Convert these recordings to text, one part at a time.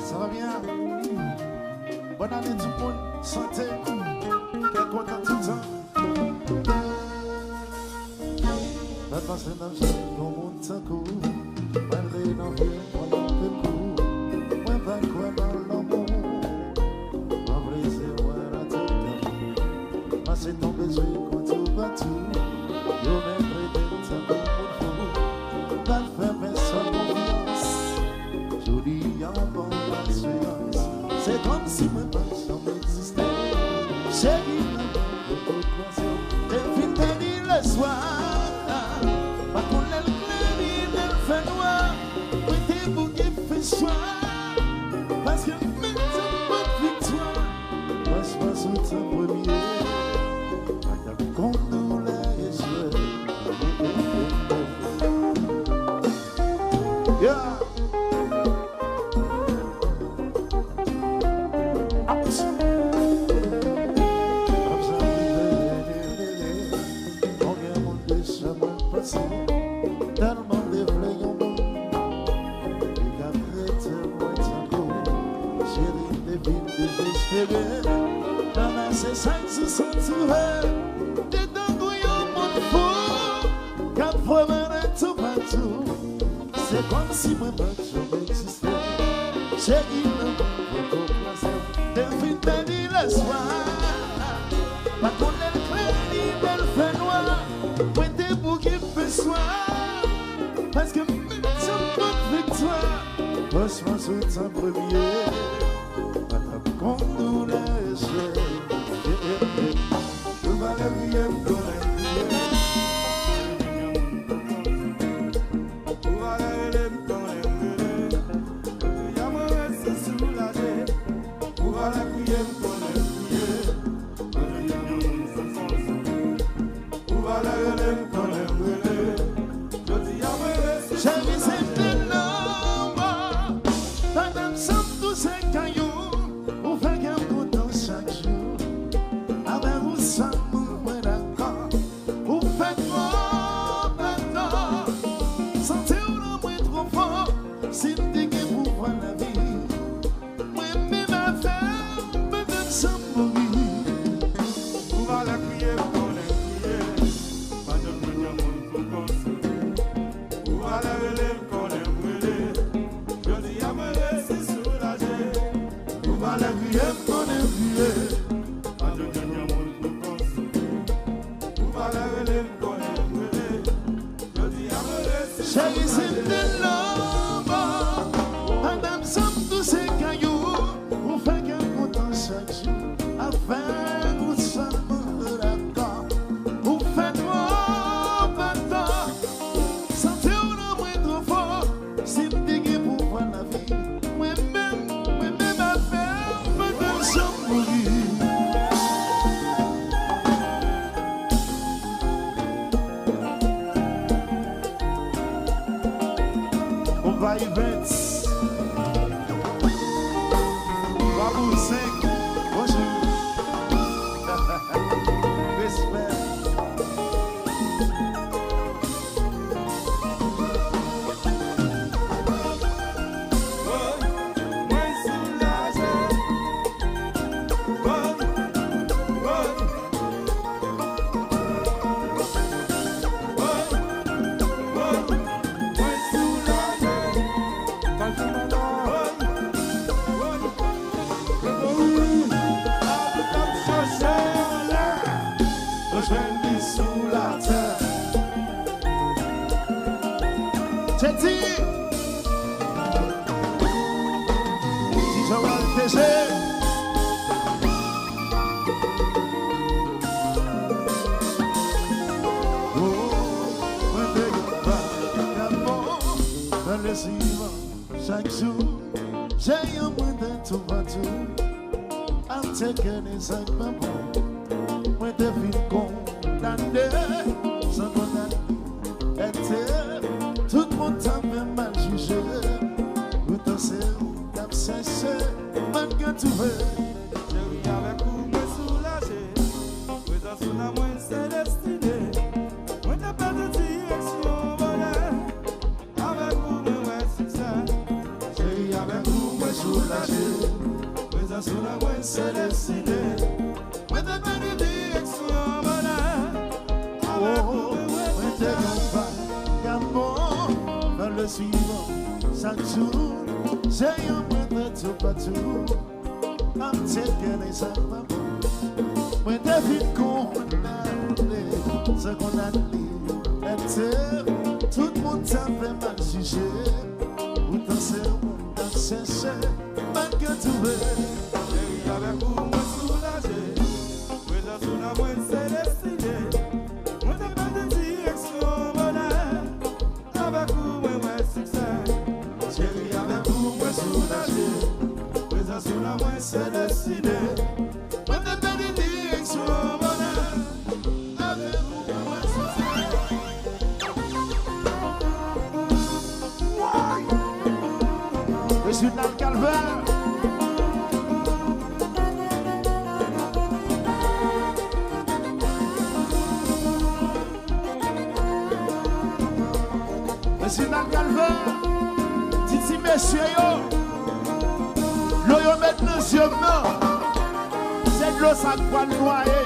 Ça va bien? Bonne année tout le monde, santé, quel content tout le temps. La passe dans le jeu, on monte sans coup, malgré nos vies, on en fait coup. Moi, pas quoi dans l'amour, ma brisée, moi, la tête. Ma c'est ton besoin, quand tu vas tout, yo même prêté, ça va pour fou. Pas faire personne confiance, je dis en bon assurance. C'est comme si moi pas jamais existé. Chérie, maman, t'es fin tenu le soir. Pas qu'on ait le clair, il fait noir. Oui, t'es beau qui fait choix. Parce que même ta bonne victoire. Passe-moi sous ton premier. Madame, qu'on nous laisse. Yeah. Tellement développé en bon, et qu'après te voir tango, chérie des villes désespérées, dans la C5 sous son touré, des dangouillons mon fou, qu'à promener tout partout, c'est comme si moi pas jamais existé, chérie maman, votre plaisir, des villes bénies le soir, pas qu'on ait le crédit, belle fait noir, point des bouts qui fait soir. Parce que même sur notre victoire, passe-moi sur ton premier, madame, qu'on nous laisse. Nous va la prier, nous va la prier. Nous va la prier, y'a mon reste soulagé. Nous va la prier, nous va la prier. Nous va la prier, nous va la prier. Chérie, c'est de l'homme. Madame, somme tous ces cailloux. On fait qu'un content chaque jour. Avec vous, ça me d'accord. Vous faites trop maintenant. Sentez-vous le moins trop fort. Si vous dites que vous voyez la vie. Moi-même, ma femme, madame, ça mourir. Vous va la crier, vous la crier. Madame, nous avons tout construit. La relève qu'on aime brûler, je dis à me laisser soulager. On va la crier qu'on aime brûler, à de dernier monde pour construire. On va la relève qu'on aime brûler, je dis à me laisser soulager. Chérie, c'est de l'homme, madame, somme tous ces cailloux. On fait qu'un content chaque jour, afin nous sommes d'accord. On fait trop maintenant. Si vous dites pour voir la vie, moi-même, ma femme, madame, sans mourir. On va y mettre. Bravo 5, bonjour. Respect. dit, si Joël péché, le suivant, chaque jour, j'ai un peu de tout partout. I'm taking les actes bon. Moi, t'es vite condamné, sans condamné. Tout le monde t'a fait mal jugé. Pourtant, c'est où t'as cherché, malgré tout. Chérie, avec vous, moi soulagé. Présent sous la moindre, c'est destiné. Moi, t'as pas de direction, bonheur. Avec vous, moi, succès. Chérie, avec vous, moi soulagé. Présent sous la moindre, c'est destiné. Moi, t'as pas de direction, bonheur. Avec vous, moi, succès. Dans le suivant, chaque jour, j'ai un peu de tout partout. I'm taking les actes bon. Moi, t'es vite condamné, ce qu'on a dit. Tout le monde t'a fait mal jugé. Pourtant, c'est où t'as cherché, malgré tout. Chérie, avec vous, moi soulagé. Présent sous la moindre, c'est destiné. Moi, t'as pas de direction, bonheur. Avec vous, moi, succès. Chérie, avec vous, moi soulagé. Présent sous la moindre, c'est destiné. Moi, t'as pas de direction, bonheur. Avec vous, moi, succès. Je suis dans le calvaire. Je suis dans le calvaire. Dites-y, messieurs, l'eau yo met dans les yeux, c'est de l'eau ça va noyer.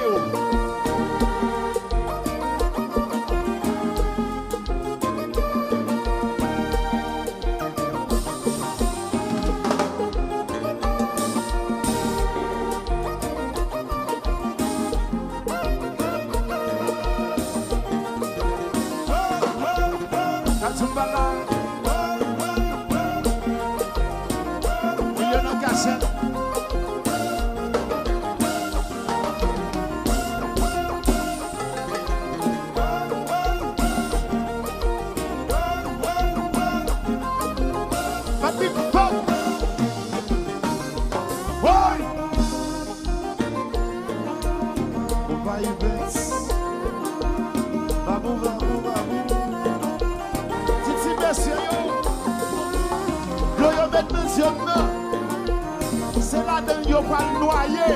C'est là-dedans qu'il va le noyer.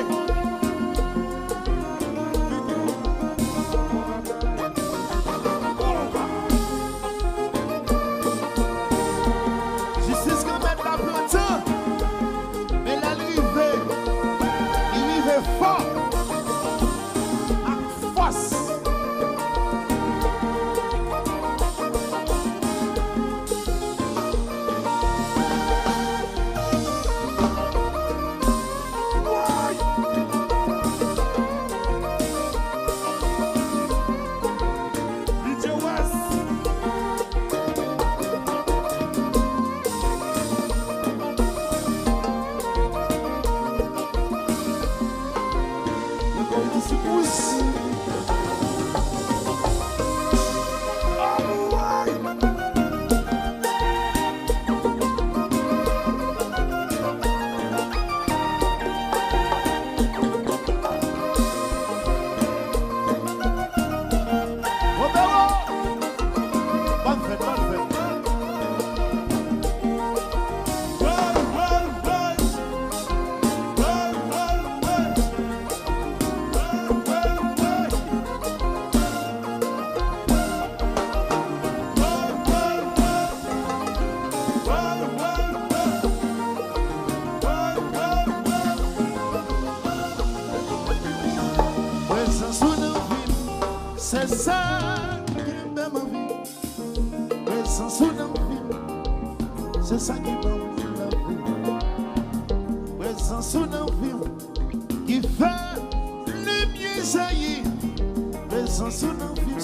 Justice qu'on met la plante, mais l'arrivée, il arrive fort, à force. C'est ça qui m'a ma vie. Présence ou dans vie. C'est ça qui m'a la vie. Présence ou dans vie. Qui fait les mieux jaillir. Présence ou dans vie,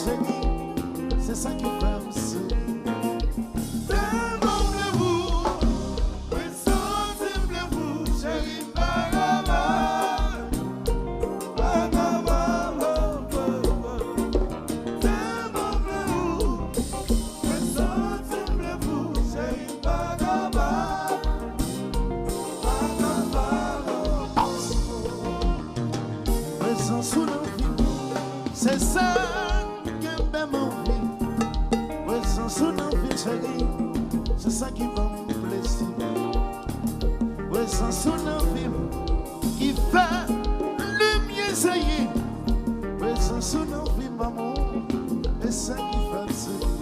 c'est ça qui fait aussi. conseiller, présence sous nos vies, maman, et ça qui fatigue.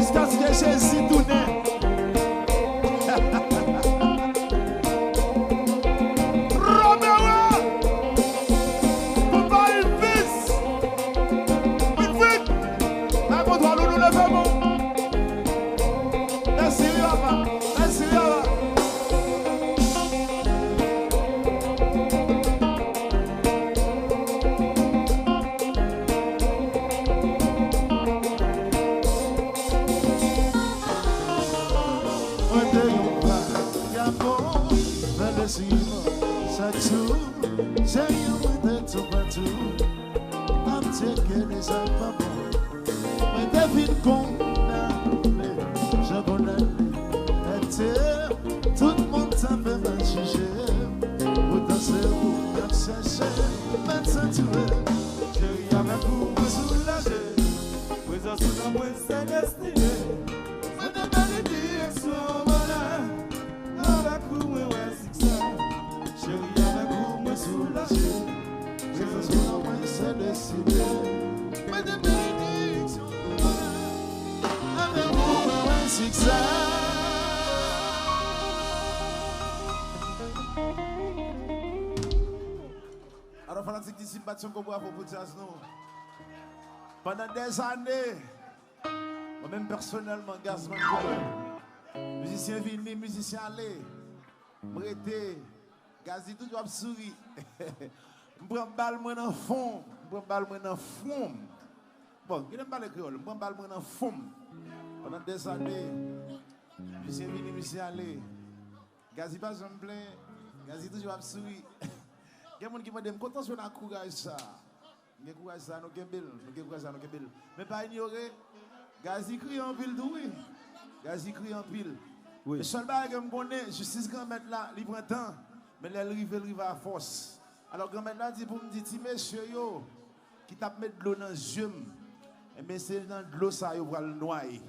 jusqu'à ce que Jésus tourne. I'm taking this up, when David condamné, je connais, tout le monde savait me juger, pour danser, pour me chercher, maintenant tu es, chérie, avec vous, me soulager, présence sous la moindre, c'est destiné, moi de belle direction, voilà, avec vous, me ouais, c'est ça, chérie, avec vous, me soulager, présence sous la moindre, c'est destiné, moi de belle direction, voilà, avec vous, me ouais, c'est ça. Alors, fanatique Disip, battion qu'on boit pour jazz, nous. Pendant des années, moi-même personnellement, Gazzman, musicien vini, musicien allé, m'arrêter, Gazi tout doit sourire. Je prends balle moi dans le fond, je prends balle moi dans le fond. Bon, je n'aime pas le créole, je prends balle moi dans le fond. Pendant des années, musicien vini, musicien allé, Gazi pas j'en plein, Gazi tout doit sourire. Il y a des gens qui me disent, content sur la courage ça. Il y a courage ça, nous avons courage. Mais pas ignorer, Gazi crie en pile, oui. Gazi crie en pile. Oui. Le seul bagage que je connais, justice grand-mère là, il prend temps, mais elle arrive à force. Alors grand-mère là dit pour me dire, monsieur yo, qui t'a mis de l'eau dans les yeux, et bien c'est dans de l'eau ça, il va le noyer.